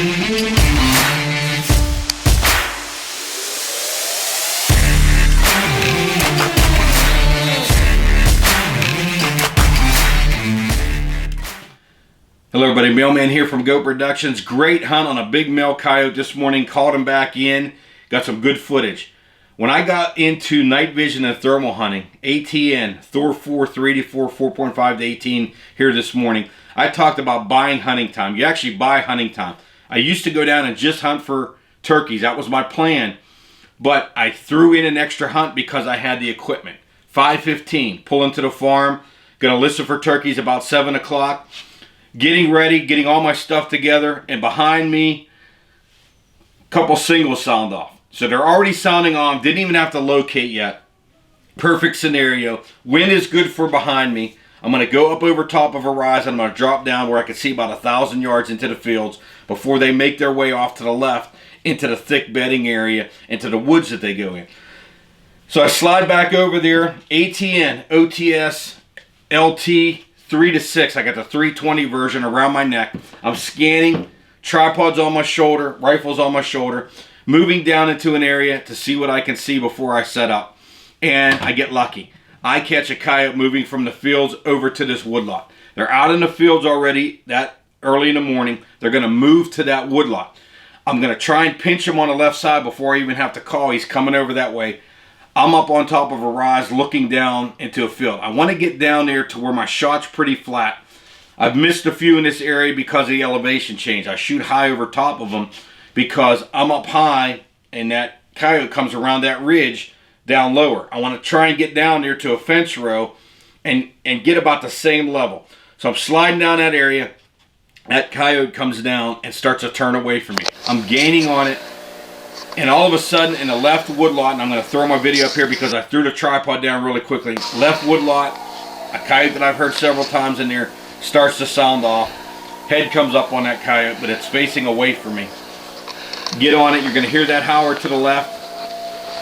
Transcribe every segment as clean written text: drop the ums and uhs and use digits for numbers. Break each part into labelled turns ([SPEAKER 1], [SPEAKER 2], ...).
[SPEAKER 1] Hello everybody, Mailman here from Goat Productions. Great hunt on a big male coyote this morning. Called him back in. Got some good footage. When I got into night vision and thermal hunting, ATN, Thor 4, 384, 4.5 to 18 here this morning, I talked about buying hunting time. You actually buy hunting time. I used to go down and just hunt for turkeys. That was my plan. But I threw in an extra hunt because I had the equipment. 5:15, pull into the farm. Gonna listen for turkeys about 7 o'clock. Getting ready, getting all my stuff together, and behind me, a couple singles sound off. So they're already sounding on, didn't even have to locate yet. Perfect scenario. Wind is good for behind me. I'm going to go up over top of a rise, and I'm going to drop down where I can see about 1,000 yards into the fields before they make their way off to the left into the thick bedding area, into the woods that they go in. So I slide back over there, ATN, OTS, LT, 3 to 6. I got the 320 version around my neck. I'm scanning, tripods on my shoulder, rifles on my shoulder, moving down into an area to see what I can see before I set up. And I get lucky. I catch a coyote moving from the fields over to this woodlot. They're out in the fields already that early in the morning. They're going to move to that woodlot. I'm going to try and pinch him on the left side before I even have to call. He's coming over that way. I'm up on top of a rise looking down into a field. I want to get down there to where my shot's pretty flat. I've missed a few in this area because of the elevation change. I shoot high over top of them because I'm up high and that coyote comes around that ridge down lower. I want to try and get down there to a fence row and get about the same level. So I'm sliding down that area. That coyote comes down and starts to turn away from me. I'm gaining on it. And all of a sudden, in the left woodlot, and I'm going to throw my video up here because I threw the tripod down really quickly. Left woodlot, a coyote that I've heard several times in there, starts to sound off. Head comes up on that coyote, but it's facing away from me. Get on it. You're going to hear that howler to the left.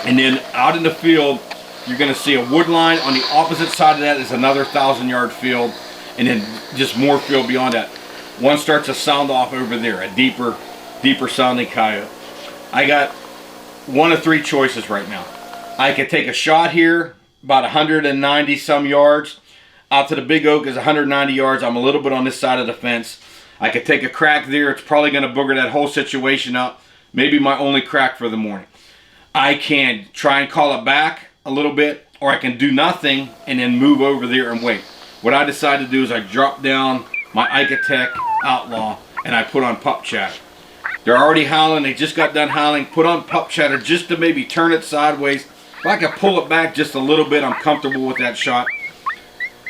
[SPEAKER 1] And then out in the field, you're going to see a wood line. On the opposite side of that is another 1,000-yard field. And then just more field beyond that. One starts to sound off over there, a deeper sounding coyote. I got one of three choices right now. I could take a shot here, about 190 some yards. Out to the big oak is 190 yards. I'm a little bit on this side of the fence. I could take a crack there. It's probably going to booger that whole situation up. Maybe my only crack for the morning. I can try and call it back a little bit, or I can do nothing and then move over there and wait. What I decided to do is I dropped down my Icatech Outlaw and I put on pup chatter. They're already howling. They just got done howling. Put on pup chatter just to maybe turn it sideways. If I can pull it back just a little bit, I'm comfortable with that shot.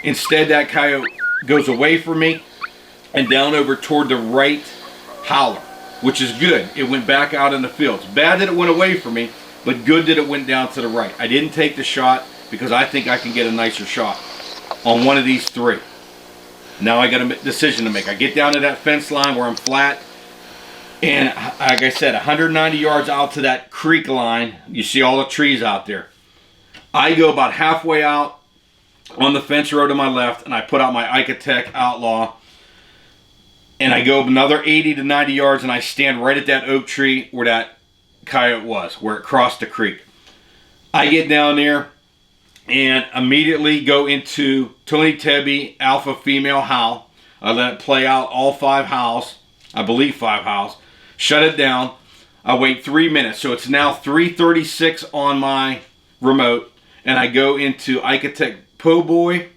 [SPEAKER 1] Instead, that coyote goes away from me and down over toward the right howler, which is good. It went back out in the fields. Bad that it went away from me, but good that it went down to the right. I didn't take the shot because I think I can get a nicer shot on one of these three. Now I got a decision to make. I get down to that fence line where I'm flat. And like I said, 190 yards out to that creek line. You see all the trees out there. I go about halfway out on the fence row to my left, and I put out my Icatech Outlaw. And I go another 80 to 90 yards, and I stand right at that oak tree where that coyote was, where it crossed the creek. I get down there and immediately go into Tony Tebby alpha female howl. I let it play out all 5 howls. I believe 5 howls. Shut it down. I wait 3 minutes. So it's now 3:36 on my remote. And I go into Icatech Po Boy.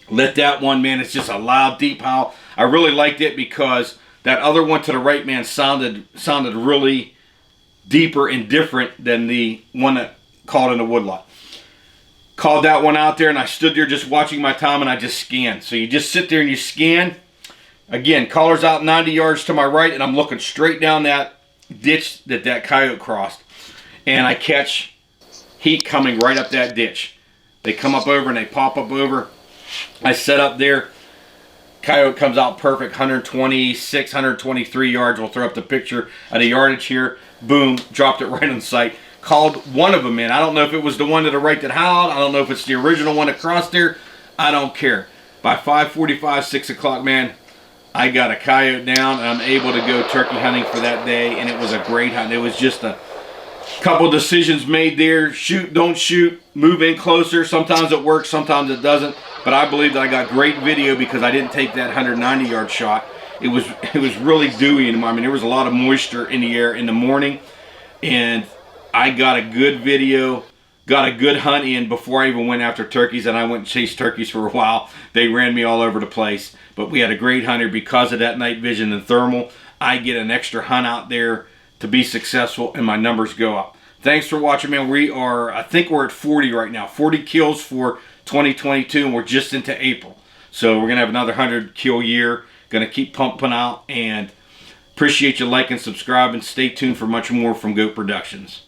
[SPEAKER 1] Let that one, man, it's just a loud, deep howl. I really liked it because that other one to the right, man, sounded really deeper and different than the one that called in the woodlot. Called that one out there, and I stood there just watching my time, and I just scanned. So you just sit there and you scan. Again, collar's out 90 yards to my right, and I'm looking straight down that ditch that coyote crossed. And I catch heat coming right up that ditch. They come up over and they pop up over. I set up there. Coyote comes out perfect, 126, 123 yards. We'll throw up the picture of the yardage here. Boom, dropped it right on sight. Called one of them in. I don't know if it was the one to the right that howled. I don't know if it's the original one that crossed there. I don't care. By 5:45, 6 o'clock, man, I got a coyote down, and I'm able to go turkey hunting for that day, and it was a great hunt. It was just a couple decisions made there. Shoot, don't shoot, move in closer. Sometimes it works, sometimes it doesn't. But I believe that I got great video because I didn't take that 190-yard shot. It was really dewy, and I mean there was a lot of moisture in the air in the morning, and I got a good video, got a good hunt in before I even went after turkeys, and I went and chased turkeys for a while. They ran me all over the place, but we had a great hunter because of that night vision and thermal. I get an extra hunt out there to be successful, and my numbers go up. Thanks for watching, man. I think we're at 40 right now, 40 kills for 2022, and we're just into April. So we're gonna have another 100 kill year. Gonna keep pumping out, and appreciate you liking, subscribing. Stay tuned for much more from Goat Productions.